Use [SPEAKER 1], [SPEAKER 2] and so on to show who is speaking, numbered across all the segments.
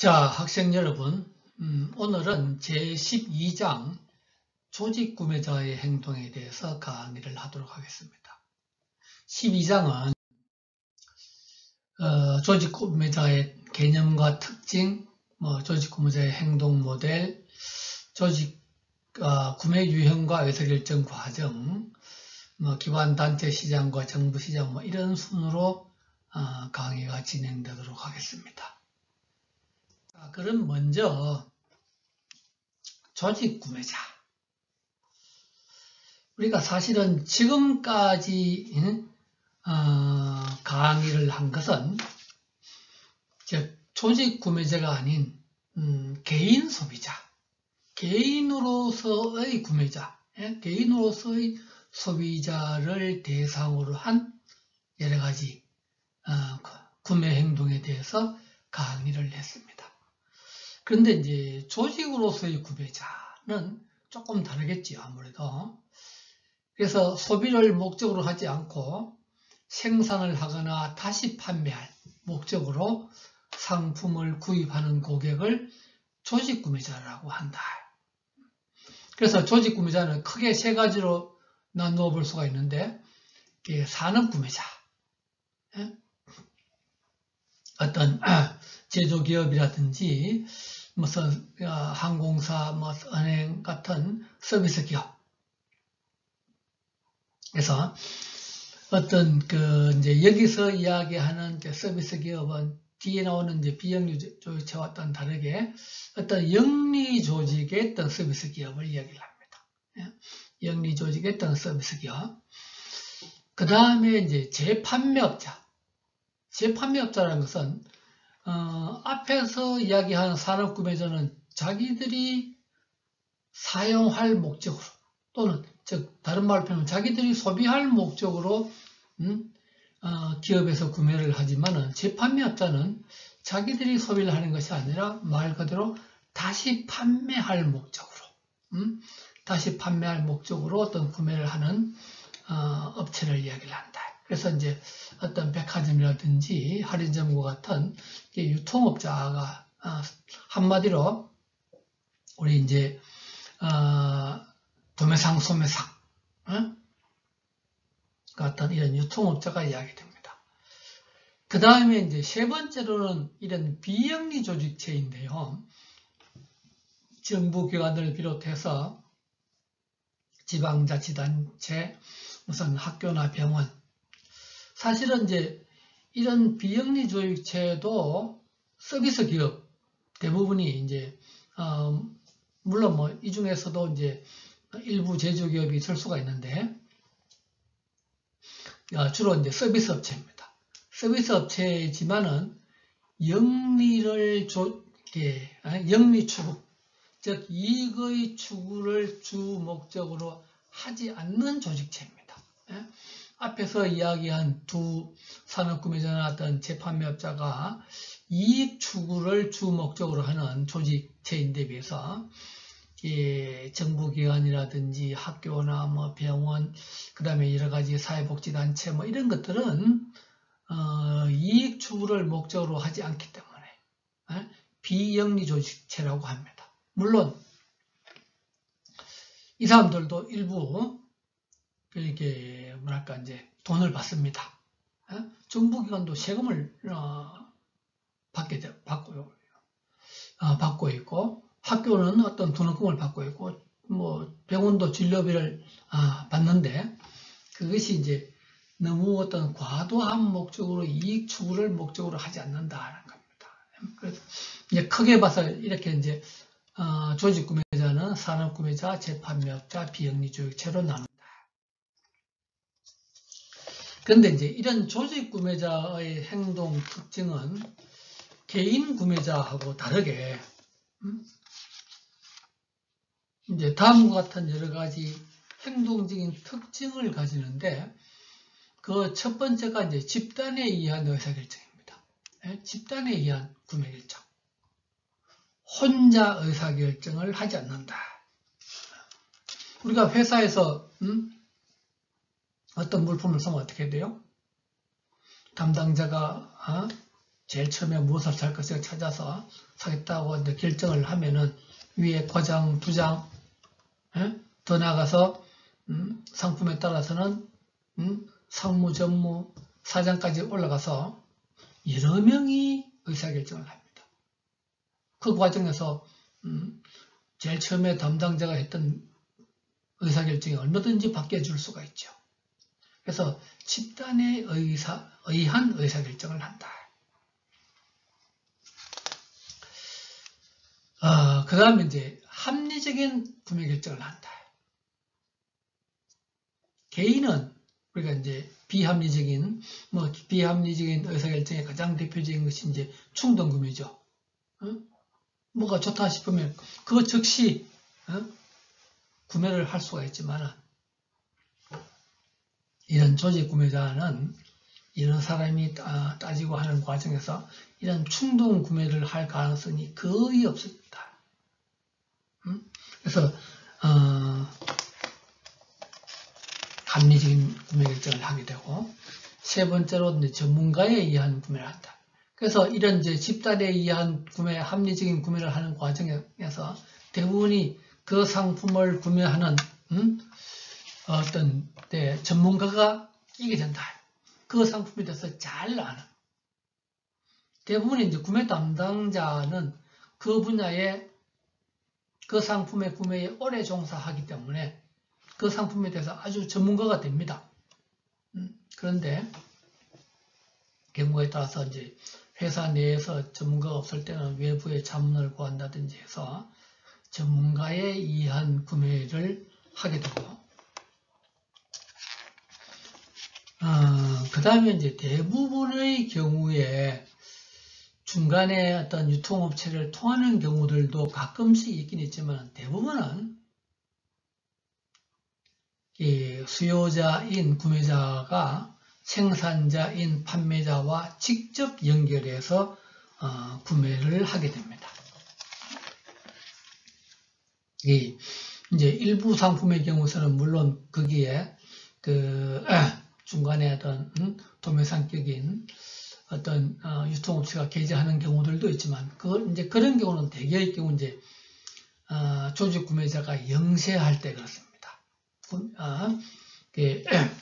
[SPEAKER 1] 자, 학생 여러분, 오늘은 제12장 조직 구매자의 행동에 대해서 강의를 하도록 하겠습니다. 12장은 조직 구매자의 개념과 특징, 조직 구매자의 행동 모델, 조직 구매 유형과 의사결정 과정, 기관 단체 시장과 정부 시장 이런 순으로 강의가 진행되도록 하겠습니다. 자, 그럼 먼저 조직 구매자. 우리가 사실은 지금까지 강의를 한 것은 조직 구매자가 아닌 개인 소비자, 개인으로서의 구매자, 개인으로서의 소비자를 대상으로 한 여러 가지 구매 행동에 대해서 강의를 했습니다. 그런데 이제 조직으로서의 구매자는 조금 다르겠지요, 아무래도. 그래서 소비를 목적으로 하지 않고 생산을 하거나 다시 판매할 목적으로 상품을 구입하는 고객을 조직 구매자라고 한다. 그래서 조직 구매자는 크게 세 가지로 나누어 볼 수가 있는데, 산업 구매자, 어떤 제조기업이라든지 무슨 항공사, 은행 같은 서비스 기업. 그래서 어떤 이제 여기서 이야기하는 서비스 기업은 뒤에 나오는 이제 비영리 조직체와 다르게 어떤 영리 조직의 어떤 서비스 기업을 이야기를 합니다. 영리 조직의 어떤 서비스 기업. 그 다음에 이제 재판매업자. 재판매업자라는 것은 앞에서 이야기한 산업구매자는 자기들이 사용할 목적으로 또는 즉 다른 말로 표현하면 자기들이 소비할 목적으로 기업에서 구매를 하지만은 재판매업자는 자기들이 소비를 하는 것이 아니라 말 그대로 다시 판매할 목적으로 다시 판매할 목적으로 어떤 구매를 하는 업체를 이야기를 한다. 그래서 이제 어떤 백화점이라든지 할인점과 같은 유통업자가 한마디로 우리 이제 도매상, 소매상 같은 이런 유통업자가 이야기됩니다. 그 다음에 이제 세 번째로는 이런 비영리 조직체인데요. 정부기관을 비롯해서 지방자치단체, 무슨 학교나 병원. 사실은 이제 이런 비영리 조직체도 서비스 기업 대부분이 이제 물론 이 중에서도 이제 일부 제조기업이 있을 수가 있는데 주로 이제 서비스 업체입니다. 서비스 업체지만은 영리를 영리 추구, 즉 이익의 추구를 주 목적으로 하지 않는 조직체입니다. 앞에서 이야기한 두 산업구매자나 어떤 재판매업자가 이익 추구를 주 목적으로 하는 조직체인데 비해서 정부기관이라든지 학교나 병원, 그 다음에 여러 가지 사회복지단체 이런 것들은 이익 추구를 목적으로 하지 않기 때문에 비영리 조직체라고 합니다. 물론 이 사람들도 일부 이렇게 뭐랄까 이제 돈을 받습니다. 정부기관도 세금을 받고 있고, 학교는 어떤 등록금을 받고 있고, 병원도 진료비를 받는데 그것이 이제 너무 어떤 과도한 목적으로 이익 추구를 목적으로 하지 않는다는 겁니다. 그래서 이제 크게 봐서 이렇게 이제 조직 구매자는 산업 구매자, 재판매업자, 비영리 조직체로 나눈다. 그런데 이제 이런 조직 구매자의 행동 특징은 개인 구매자하고 다르게 이제 다음과 같은 여러 가지 행동적인 특징을 가지는데 그 첫 번째가 이제 집단에 의한 의사결정입니다. 집단에 의한 구매결정. 혼자 의사결정을 하지 않는다. 우리가 회사에서 어떤 물품을 사면 어떻게 돼요? 담당자가 제일 처음에 무엇을 살 것을 찾아서 사겠다고 이제 결정을 하면은 위에 과장, 부장, 더 나아가서 상품에 따라서는 상무, 전무, 사장까지 올라가서 여러 명이 의사결정을 합니다. 그 과정에서 제일 처음에 담당자가 했던 의사결정이 얼마든지 바뀌어줄 수가 있죠. 그래서 집단에 의한 의사결정을 한다. 그 다음에 이제 합리적인 구매 결정을 한다. 개인은 우리가 이제 비합리적인 의사결정의 가장 대표적인 것이 이제 충동구매죠. 뭐가 좋다 싶으면 그거 즉시 구매를 할 수가 있지만 이런 조직 구매자는 이런 사람이 따지고 하는 과정에서 이런 충동 구매를 할 가능성이 거의 없습니다. 그래서 합리적인 구매 결정을 하게 되고, 세 번째로 이제 전문가에 의한 구매를 한다. 그래서 이런 이제 집단에 의한 합리적인 구매를 하는 과정에서 대부분이 그 상품을 구매하는 어떤 전문가가 끼게 된다. 그 상품에 대해서 잘 아는. 대부분의 이제 구매 담당자는 그 분야에 그 상품의 구매에 오래 종사하기 때문에 그 상품에 대해서 아주 전문가가 됩니다. 그런데 경우에 따라서 이제 회사 내에서 전문가가 없을 때는 외부의 자문을 구한다든지 해서 전문가에 의한 구매를 하게 되고, 그 다음에 이제 대부분의 경우에 중간에 어떤 유통업체를 통하는 경우들도 가끔씩 있긴 있지만 대부분은 이 수요자인 구매자가 생산자인 판매자와 직접 연결해서 구매를 하게 됩니다. 이제 일부 상품의 경우에는 물론 거기에 그 중간에 어떤 도매상격인 어떤 유통업체가 게재하는 경우들도 있지만 이제 그런 경우는 대개의 경우 이제 조직 구매자가 영세할 때 그렇습니다.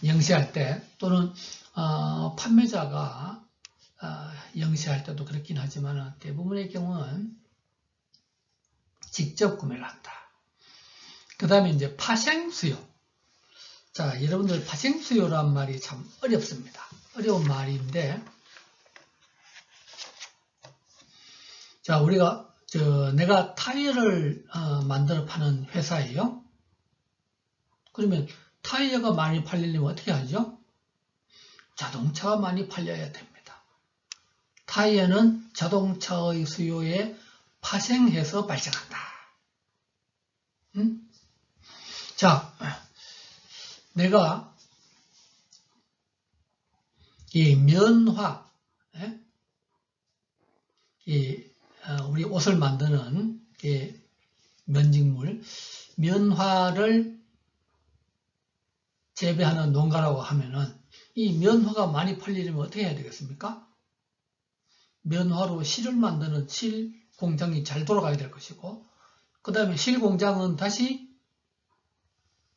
[SPEAKER 1] 영세할 때 또는 판매자가 영세할 때도 그렇긴 하지만 대부분의 경우는 직접 구매를 한다. 그 다음에 이제 파생수요. 자, 여러분들 파생수요란 말이 참 어렵습니다. 어려운 말인데, 자, 우리가 내가 타이어를 만들어 파는 회사예요. 그러면 타이어가 많이 팔리려면 어떻게 하죠? 자동차가 많이 팔려야 됩니다. 타이어는 자동차의 수요에 파생해서 발생한다. 자, 내가 이 면화, 우리 옷을 만드는 면직물, 면화를 재배하는 농가라고 하면은 이 면화가 많이 팔리려면 어떻게 해야 되겠습니까? 면화로 실을 만드는 실 공장이 잘 돌아가야 될 것이고, 그 다음에 실 공장은 다시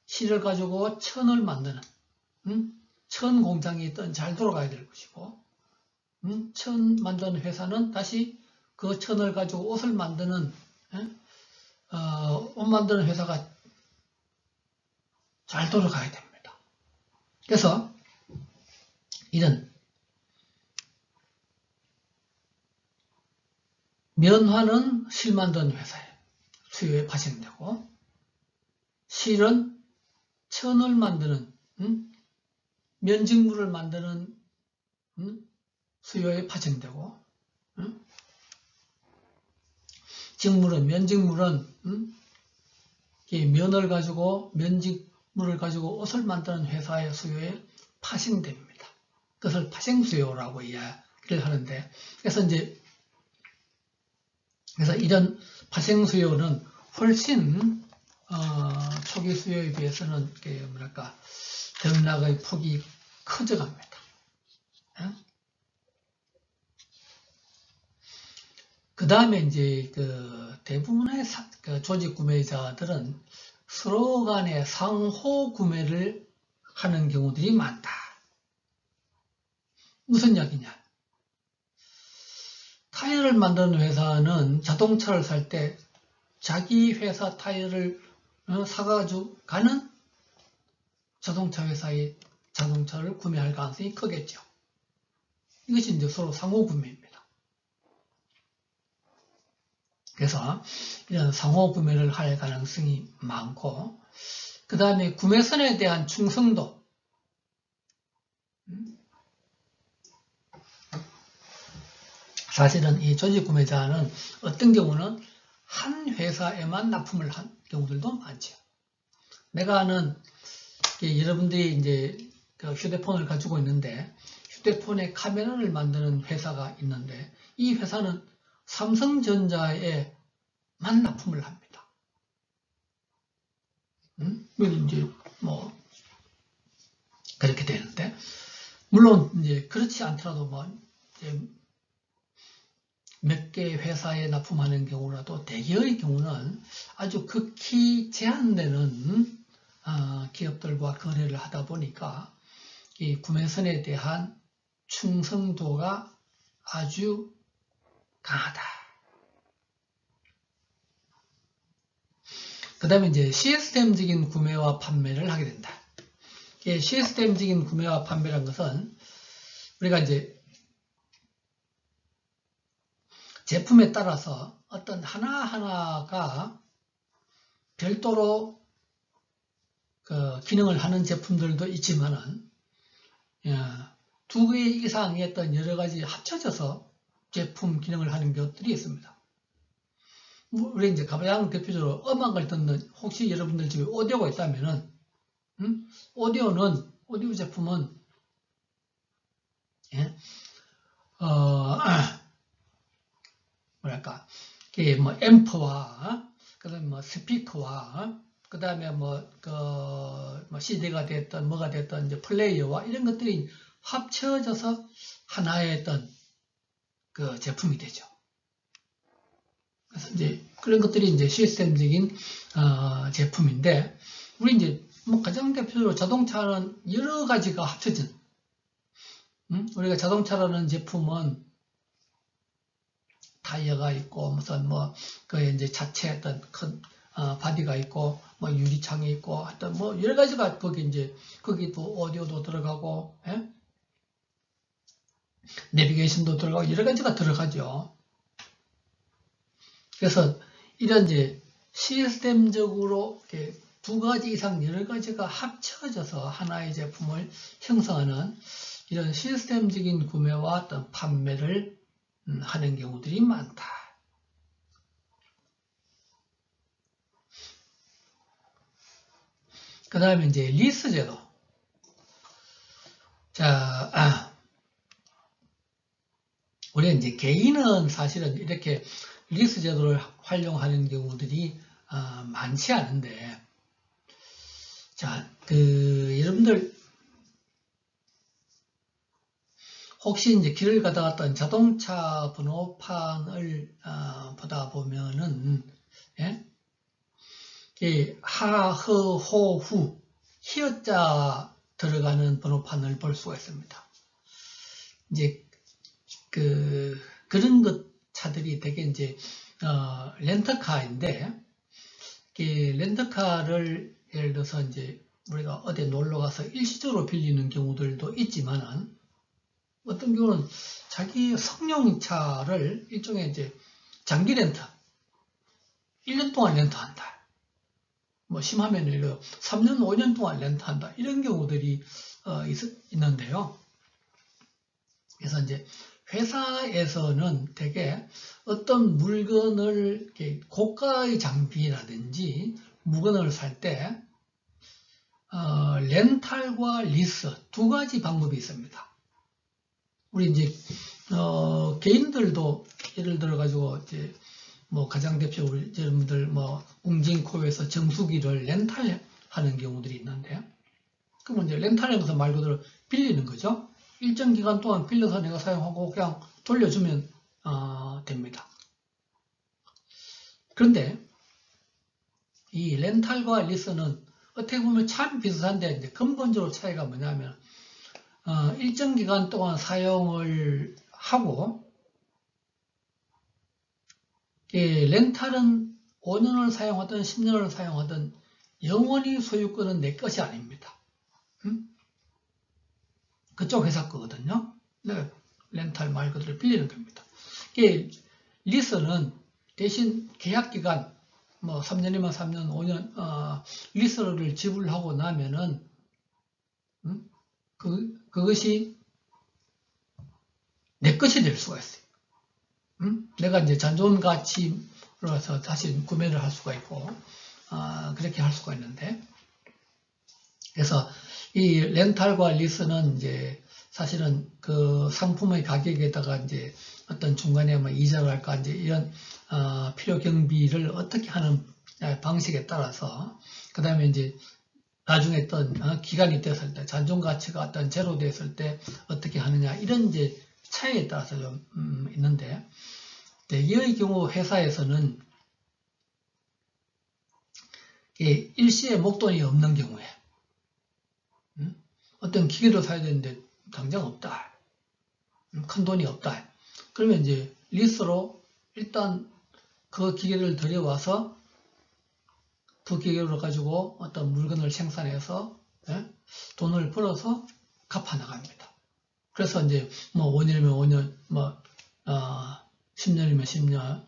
[SPEAKER 1] 실을 가지고 천을 만드는 천 공장이 잘 돌아가야 될 것이고, 천 만드는 회사는 다시 그 천을 가지고 옷을 만드는 옷 만드는 회사가 잘 돌아가야 됩니다. 그래서 이런 면화는 실 만드는 회사에 수요에 파생되고, 실은 천을 만드는 면직물을 만드는 수요에 파생되고, 면직물은 면을 가지고 면직물을 가지고 옷을 만드는 회사의 수요에 파생됩니다. 그것을 파생수요라고 이야기를 하는데, 그래서 이런 파생수요는 훨씬 초기 수요에 비해서는 등락의 폭이 커져갑니다. 그 다음에 이제 대부분의 조직 구매자들은 서로 간에 상호 구매를 하는 경우들이 많다. 무슨 이야기냐? 타이어를 만드는 회사는 자동차를 살 때 자기 회사 타이어를 사가지고 가는 자동차 회사의 자동차를 구매할 가능성이 크겠죠. 이것이 이제 서로 상호 구매입니다. 그래서 이런 상호 구매를 할 가능성이 많고, 그 다음에 구매선에 대한 충성도. 사실은 이 조직 구매자는 어떤 경우는 한 회사에만 납품을 한 경우들도 많죠. 내가 아는 여러분들이 이제 휴대폰을 가지고 있는데 휴대폰에 카메라를 만드는 회사가 있는데 이 회사는 삼성전자에만 납품을 합니다. 이제 뭐 그렇게 되는데 물론 이제 그렇지 않더라도 뭐 이제 몇 개 회사에 납품하는 경우라도 대개의 경우는 아주 극히 제한되는 기업들과 거래를 하다 보니까 이 구매선에 대한 충성도가 아주 강하다. 그 다음에 이제 시스템적인 구매와 판매를 하게 된다. 시스템적인 구매와 판매라는 것은 우리가 이제 제품에 따라서 어떤 하나하나가 별도로 기능을 하는 제품들도 있지만은, 두 개 이상의 어떤 여러 가지 합쳐져서 제품 기능을 하는 것들이 있습니다. 우리 이제 가장 대표적으로 음악을 듣는, 혹시 여러분들 집에 오디오가 있다면은, 오디오 제품은, 뭐랄까, 뭐 앰프와 그다음에 뭐 스피커와 그다음에 뭐 CD가 됐던 뭐가 됐던 이제 플레이어와 이런 것들이 합쳐져서 하나의 어떤 그 제품이 되죠. 그래서 이제 그런 것들이 이제 시스템적인 제품인데 우리 이제 뭐 가장 대표적으로 자동차는 여러 가지가 합쳐진 우리가 자동차라는 제품은 타이어가 있고 무슨 이제 자체 어떤 큰 바디가 있고 뭐 유리창이 있고 하여튼 뭐 여러 가지가 거기도 오디오도 들어가고 내비게이션도 들어가고 여러 가지가 들어가죠. 그래서 이런 이제 시스템적으로 이렇게 두 가지 이상 여러 가지가 합쳐져서 하나의 제품을 형성하는 이런 시스템적인 구매와 어떤 판매를 하는 경우들이 많다. 그 다음에 이제 리스 제도. 자, 우리 이제 개인은 사실은 이렇게 리스 제도를 활용하는 경우들이 많지 않은데, 자, 여러분들 혹시 이제 길을 가다가 어떤 자동차 번호판을 보다 보면은 하, 허, 호, 후, 히읗자 들어가는 번호판을 볼 수가 있습니다. 이제 그런 차들이 되게 이제 렌터카인데 렌터카를 예를 들어서 이제 우리가 어디 놀러 가서 일시적으로 빌리는 경우들도 있지만은 어떤 경우는 자기 성용차를 일종의 이제 장기 렌트 1년 동안 렌트한다. 뭐 심하면 3년, 5년 동안 렌트한다. 이런 경우들이 있는데요. 그래서 이제 회사에서는 되게 어떤 물건을 고가의 장비라든지 물건을 살 때 렌탈과 리스 두 가지 방법이 있습니다. 우리 이제 개인들도 예를 들어 가지고 이제 뭐 가장 대표 우리 여러분들 뭐 웅진코에서 정수기를 렌탈하는 경우들이 있는데, 그러면 이제 렌탈하는 것은 말 그대로 빌리는 거죠. 일정 기간 동안 빌려서 내가 사용하고 그냥 돌려주면 됩니다. 그런데 이 렌탈과 리스는 어떻게 보면 참 비슷한데 이제 근본적으로 차이가 뭐냐면 일정 기간 동안 사용을 하고 렌탈은 5년을 사용하든 10년을 사용하든 영원히 소유권은 내 것이 아닙니다. 그쪽 회사 거거든요. 네, 렌탈 말 그대로 빌리는 겁니다. 리스는 대신 계약기간 뭐 3년이면 3년, 5년 리스를 지불하고 나면은 그것이 내 것이 될 수가 있어요. 내가 이제 잔존 가치로서 다시 구매를 할 수가 있고 그렇게 할 수가 있는데, 그래서 이 렌탈과 리스는 이제 사실은 그 상품의 가격에다가 이제 어떤 중간에 뭐 이자랄까 이제 이런 필요 경비를 어떻게 하는 방식에 따라서, 그 다음에 이제 나중에 어떤 기간이 됐을 때 잔존 가치가 어떤 제로 됐을 때 어떻게 하느냐, 이런 이제 차이에 따라서 좀 있는데, 대개의 경우 회사에서는 일시에 목돈이 없는 경우에 어떤 기계를 사야 되는데 당장 없다, 큰 돈이 없다, 그러면 이제 리스로 일단 그 기계를 들여와서 그 기계로 가지고 어떤 물건을 생산해서 돈을 벌어서 갚아 나갑니다. 그래서 이제 뭐 5년이면 5년, 뭐 10년이면 10년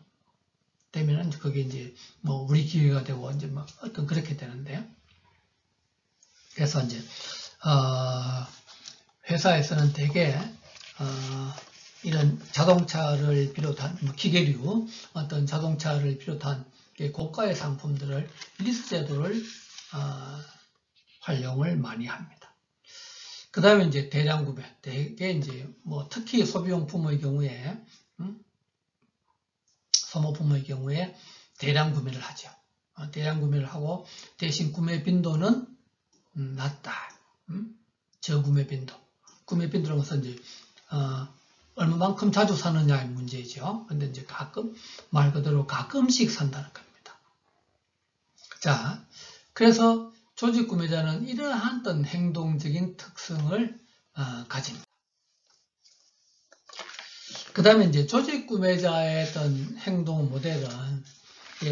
[SPEAKER 1] 되면은 그게 이제 뭐 우리 기회가 되고 이제 뭐 어떤 그렇게 되는데, 그래서 이제 회사에서는 대개 이런 자동차를 비롯한 뭐 기계류, 어떤 자동차를 비롯한 고가의 상품들을 리스 제도를 활용을 많이 합니다. 그 다음에 이제 대량 구매, 대개 이제 뭐 특히 소비용품의 경우에 소모품의 경우에 대량 구매를 하죠. 대량 구매를 하고 대신 구매 빈도는 낮다. 저구매 빈도. 구매 빈도라는 것은 이제 얼마만큼 자주 사느냐의 문제죠. 근데 이제 가끔, 말 그대로 가끔씩 산다는 겁니다. 자, 그래서 조직 구매자는 이러한 어떤 행동적인 특성을 가집니다. 그 다음에 이제 조직 구매자의 어떤 행동 모델은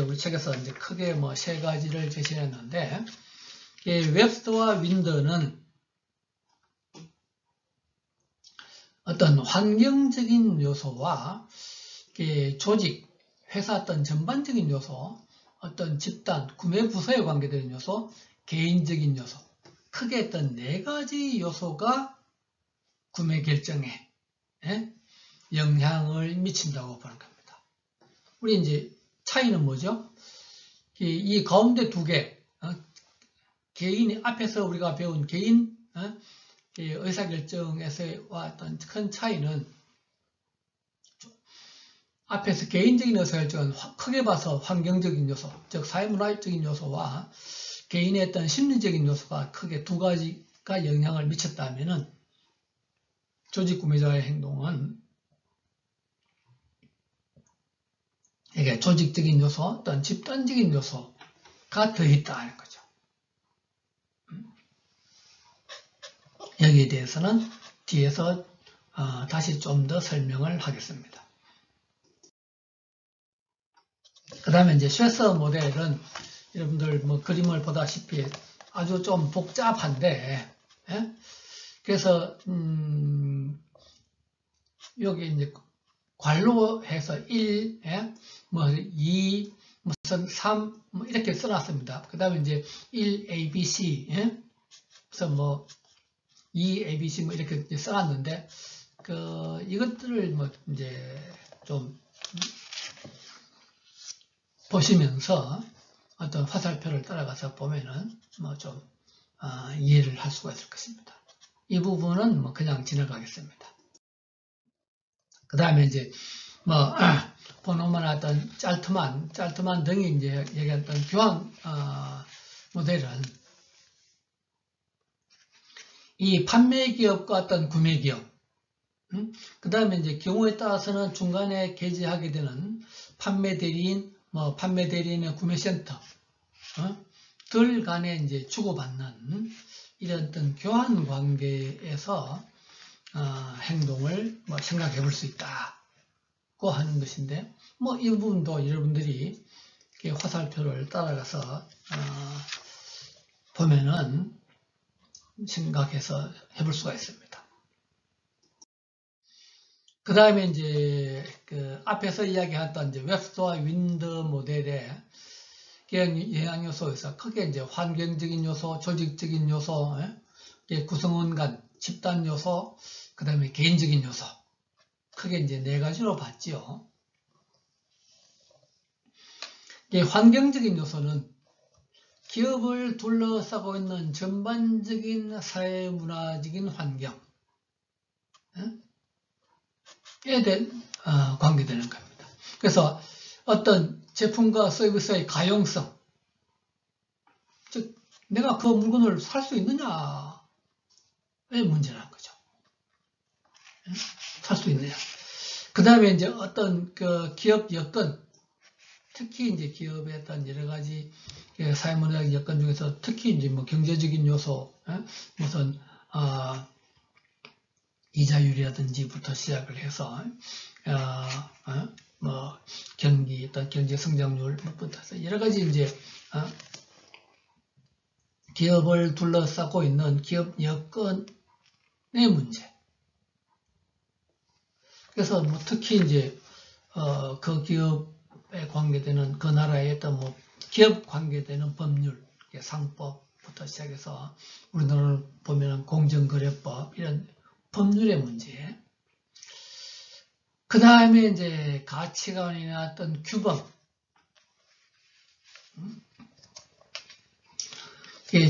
[SPEAKER 1] 우리 책에서 이제 크게 뭐 세 가지를 제시했는데, 웹스터와 윈더는 어떤 환경적인 요소와 조직, 회사 어떤 전반적인 요소, 어떤 집단, 구매 부서에 관계되는 요소, 개인적인 요소, 크게 어떤 네 가지 요소가 구매 결정에 영향을 미친다고 보는 겁니다. 우리 이제 차이는 뭐죠? 이 가운데 두 개, 개인이 앞에서 우리가 배운 개인 의사결정에서와 어떤 큰 차이는, 앞에서 개인적인 의사결정은 크게 봐서 환경적인 요소, 즉 사회문화적인 요소와 개인의 어떤 심리적인 요소가 크게 두 가지가 영향을 미쳤다면은, 조직 구매자의 행동은 이게 조직적인 요소, 어떤 집단적인 요소가 더있다 하는 거죠. 여기에 대해서는 뒤에서 다시 좀 더 설명을 하겠습니다. 그 다음에 이제 쉐서 모델은 여러분들 뭐 그림을 보다시피 아주 좀 복잡한데, 그래서 여기 이제 괄호해서 1, 뭐 2, 무슨 3, 뭐 이렇게 써놨습니다. 그 다음에 이제 1, A, B, C, 그래서 뭐 2, A, B, C 뭐 이렇게 써놨는데, 이것들을 뭐 이제 좀 보시면서 어떤 화살표를 따라가서 보면은 뭐 좀 이해를 할 수가 있을 것입니다. 이 부분은 뭐 그냥 지나가겠습니다. 그 다음에 이제 뭐 보노만 어떤 짤트만 등이 이제 얘기했던 교환 모델은 이 판매 기업과 어떤 구매 기업, 그 다음에 이제 경우에 따라서는 중간에 게재하게 되는 판매 대리인, 뭐 판매 대리인의 구매센터, 들 간에 이제 주고받는 이런 어떤 교환 관계에서 행동을 뭐 생각해 볼 수 있다고 하는 것인데, 뭐 이 부분도 여러분들이 화살표를 따라가서 보면은 생각해서 해볼 수가 있습니다. 그 다음에 이제 그 앞에서 이야기했던 이제 웹스터와 윈드 모델의 영향 요소에서 크게 이제 환경적인 요소, 조직적인 요소, 구성원 간 집단 요소, 그 다음에 개인적인 요소, 크게 이제 네 가지로 봤지요. 환경적인 요소는 기업을 둘러싸고 있는 전반적인 사회문화적인 환경에 대한 관계되는 겁니다. 그래서 어떤 제품과 서비스의 가용성, 즉 내가 그 물건을 살 수 있느냐의 문제라는 거죠. 살 수 있느냐. 그 다음에 이제 어떤 그 기업 여건, 특히 이제 기업의 어떤 여러 가지 사회문화적 여건 중에서 특히 이제 뭐 경제적인 요소, 무슨 이자율이라든지부터 시작을 해서 뭐 경기 어떤 경제 성장률부터 해서 여러 가지 이제 기업을 둘러싸고 있는 기업 여건의 문제. 그래서 뭐 특히 이제 그 기업에 관계되는 그 나라의 어떤 뭐 기업 관계되는 법률, 상법부터 시작해서 우리나라를 보면은 공정거래법 이런 법률의 문제. 그 다음에 이제 가치관이나 어떤 규범,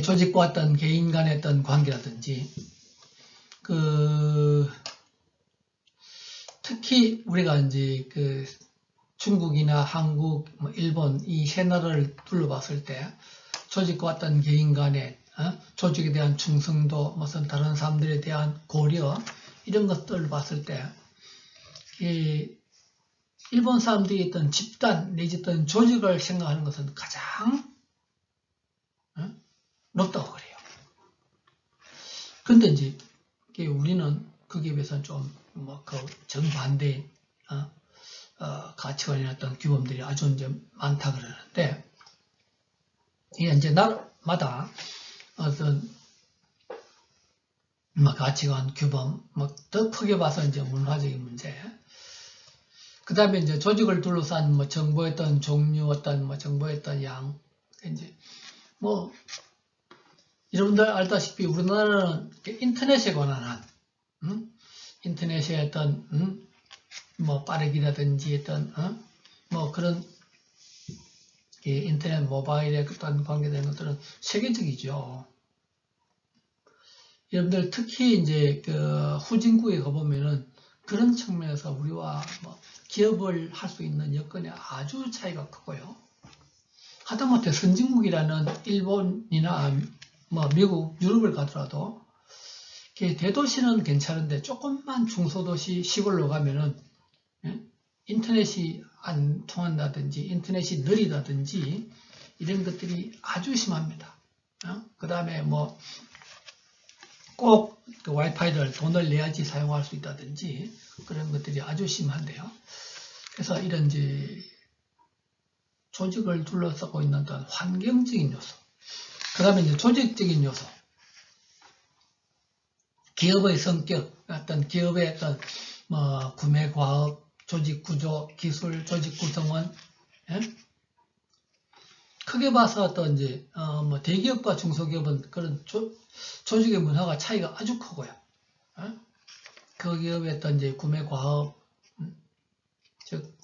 [SPEAKER 1] 조직과 어떤 개인 간의 어떤 관계라든지, 특히 우리가 이제 중국이나 한국, 일본 이 세 나라를 둘러봤을 때 조직과 어떤 개인 간의 조직에 대한 충성도, 무슨 다른 사람들에 대한 고려 이런 것들을 봤을 때 일본 사람들이 어떤 집단 내지 어떤 조직을 생각하는 것은 가장 높다고 그래요. 근데 이제 우리는 거기에 비해서는 좀 뭐 그 정반대인 가치관이나 어떤 규범들이 아주 이제 많다 그러는데, 이게 이제 나라마다 어떤 가치관, 규범, 더 크게 봐서 이제 문화적인 문제. 그 다음에 이제 조직을 둘러싼 뭐 정보의 어떤 종류, 어떤 뭐 정보의 어떤 양, 이제 뭐 여러분들 알다시피 우리나라는 인터넷에 관한 인터넷의 어떤 뭐 빠르기라든지 어떤 뭐 그런 인터넷 모바일에 어떤 관계되는 것들은 세계적이죠. 여러분들 특히 이제 그 후진국에 가보면은 그런 측면에서 우리와 뭐 기업을 할 수 있는 여건이 아주 차이가 크고요. 하다못해 선진국이라는 일본이나 뭐 미국, 유럽을 가더라도 대도시는 괜찮은데 조금만 중소도시 시골로 가면은 인터넷이 안 통한다든지 인터넷이 느리다든지 이런 것들이 아주 심합니다. 그 다음에 뭐 꼭 그 와이파이를 돈을 내야지 사용할 수 있다든지 그런 것들이 아주 심한데요. 그래서 이런 이제 조직을 둘러싸고 있는 어떤 환경적인 요소, 그 다음에 이제 조직적인 요소, 기업의 성격, 어떤 기업의 어떤 뭐 구매 과업, 조직 구조, 기술, 조직 구성원, 크게 봐서 어떤 이제 뭐 대기업과 중소기업은 그런 조직의 문화가 차이가 아주 크고요. 그 기업의 어떤 이제 구매 과업, 즉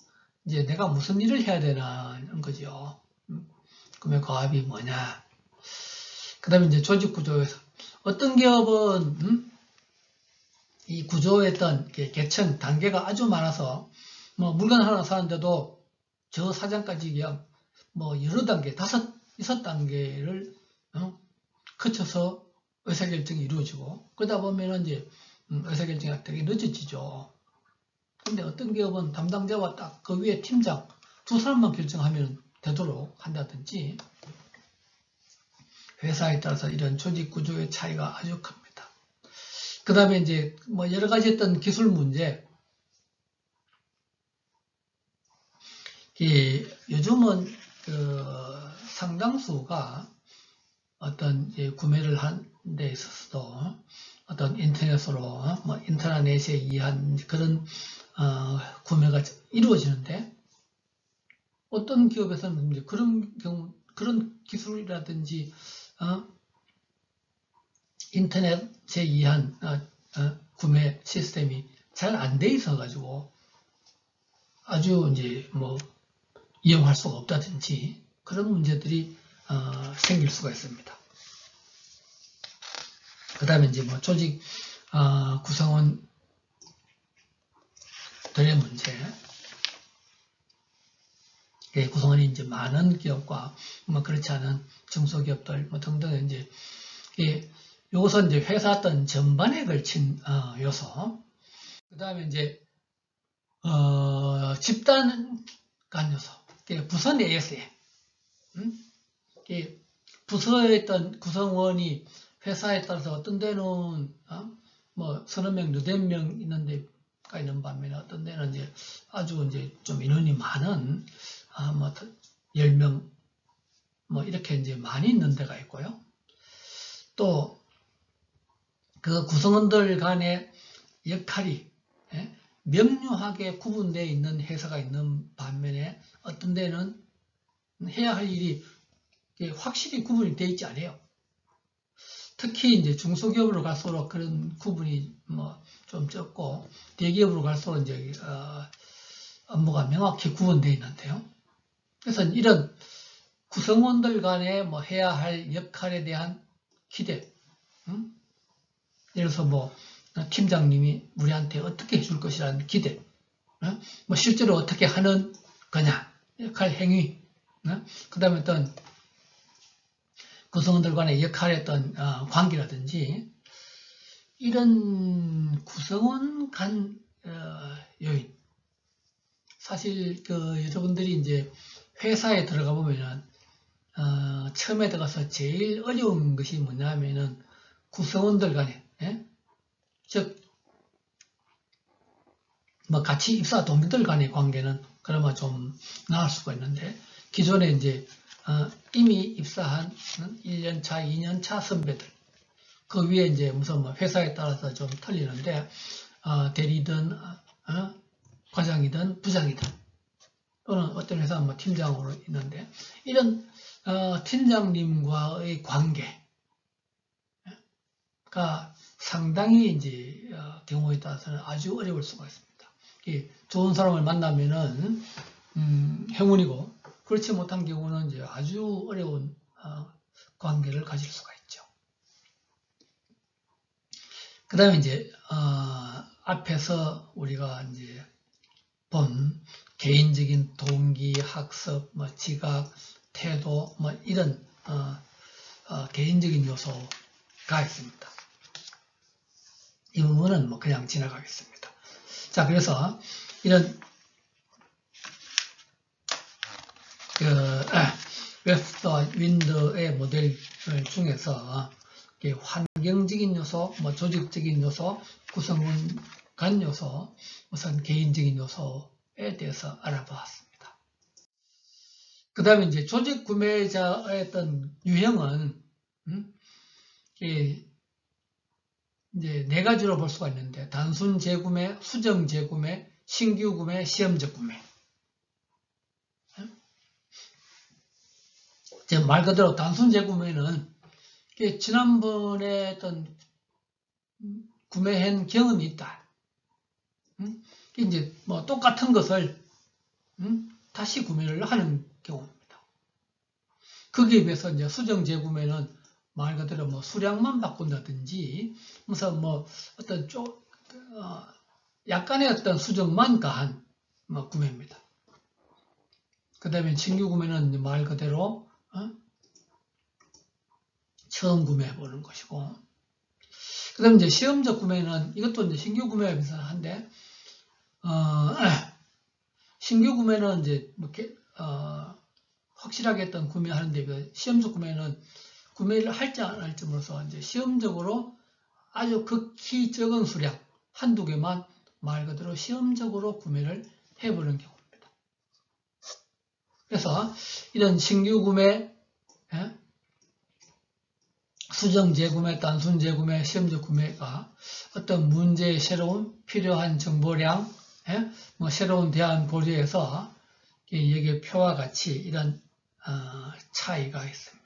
[SPEAKER 1] 이제 내가 무슨 일을 해야 되나는 거죠. 구매 과업이 뭐냐. 그다음에 이제 조직 구조에서 어떤 기업은 이 구조의 어떤 계층 단계가 아주 많아서 뭐 물건 하나 사는데도 저 사장까지 그냥 뭐 여러 단계, 여섯 단계를 거쳐서 의사결정이 이루어지고 그러다 보면은 이제 의사결정이 되게 늦어지죠. 근데 어떤 기업은 담당자와 딱 그 위에 팀장 두 사람만 결정하면 되도록 한다든지, 회사에 따라서 이런 조직 구조의 차이가 아주 큽니다. 그 다음에 이제 뭐 여러 가지 어떤 기술 문제, 요즘은 상당수가 어떤 구매를 한 데 있어서도 어떤 인터넷으로 뭐 인터넷에 의한 그런 구매가 이루어지는데, 어떤 기업에서는 이제 그런 경우, 그런 기술이라든지 인터넷에 의한 구매 시스템이 잘 안 돼 있어 가지고 아주 이제 뭐 이용할 수가 없다든지 그런 문제들이 생길 수가 있습니다. 그 다음에 이제 뭐 조직 구성원들의 문제, 구성원이 이제 많은 기업과 뭐 그렇지 않은 중소기업들 뭐 등등 이제 요것은 이제 회사 어떤 전반에 걸친 요소. 그 다음에 이제 집단 간 요소, 부서 내에서의 부서의 어떤 구성원이 회사에 따라서 어떤 데는 뭐 서너 명, 너댓 명 있는 데가 있는 반면에 어떤 데는 이제 아주 이제 좀 인원이 많은 뭐 10명 뭐 이렇게 이제 많이 있는 데가 있고요. 또 그 구성원들 간의 역할이 명료하게 구분되어 있는 회사가 있는 반면에 어떤 데는 해야 할 일이 확실히 구분이 되어 있지 않아요. 특히 이제 중소기업으로 갈수록 그런 구분이 뭐 좀 적고, 대기업으로 갈수록 이제 업무가 명확히 구분되어 있는데요. 그래서 이런 구성원들 간에 뭐 해야 할 역할에 대한 기대, 예를 들어서 뭐 팀장님이 우리한테 어떻게 해줄 것이라는 기대, 뭐 실제로 어떻게 하는 거냐, 역할 행위, 그 다음에 어떤 구성원들 간의 역할의 어떤 관계라든지, 이런 구성원 간 요인, 사실 여러분들이 이제 회사에 들어가 보면은 처음에 들어가서 제일 어려운 것이 뭐냐면은 구성원들 간에, 즉 뭐 같이 입사 동기들 간의 관계는 그나마 좀 나을 수가 있는데, 기존에 이제 이미 입사한 1년차, 2년차 선배들, 그 위에 이제 무슨 뭐 회사에 따라서 좀 틀리는데, 대리든 과장이든 부장이든, 또는 어떤 회사는 뭐 팀장으로 있는데, 이런 팀장님과의 관계가 상당히 이제 경우에 따라서는 아주 어려울 수가 있습니다. 좋은 사람을 만나면은 행운이고, 그렇지 못한 경우는 이제 아주 어려운 관계를 가질 수가 있죠. 그 다음에 이제 앞에서 우리가 이제 본 개인적인 동기, 학습, 뭐 지각, 태도, 뭐 이런 개인적인 요소가 있습니다. 이 부분은 뭐 그냥 지나가겠습니다. 자, 그래서 이런 웹스터 윈드의 모델 중에서 환경적인 요소, 뭐 조직적인 요소, 구성원 간 요소, 우선 개인적인 요소에 대해서 알아보았습니다. 그 다음에 이제 조직 구매자의 어떤 유형은 이제 네 가지로 볼 수가 있는데, 단순 재구매, 수정 재구매, 신규 구매, 시험적 구매. 말 그대로 단순 재구매는 지난번에 어떤 구매한 경험이 있다. 이제 뭐 똑같은 것을 다시 구매를 하는 경우입니다. 거기에 비해서 이제 수정 재구매는 말 그대로 뭐 수량만 바꾼다든지, 무슨 뭐 어떤 약간의 어떤 수정만 가한 뭐 구매입니다. 그 다음에 신규 구매는 말 그대로 처음 구매해보는 것이고, 그 다음에 이제 시험적 구매는 이것도 이제 신규 구매와 비슷한데, 신규 구매는 이제 이렇게 확실하게 어떤 구매하는데 그 시험적 구매는 구매를 할지 안 할지 모르서 이제 시험적으로 아주 극히 적은 수량 한두 개만 말 그대로 시험적으로 구매를 해보는 경우입니다. 그래서 이런 신규 구매, 수정 재구매, 단순 재구매, 시험적 구매가 어떤 문제의 새로운 필요한 정보량, 뭐 새로운 대안 고려해서 여기에 표와 같이 이런 차이가 있습니다.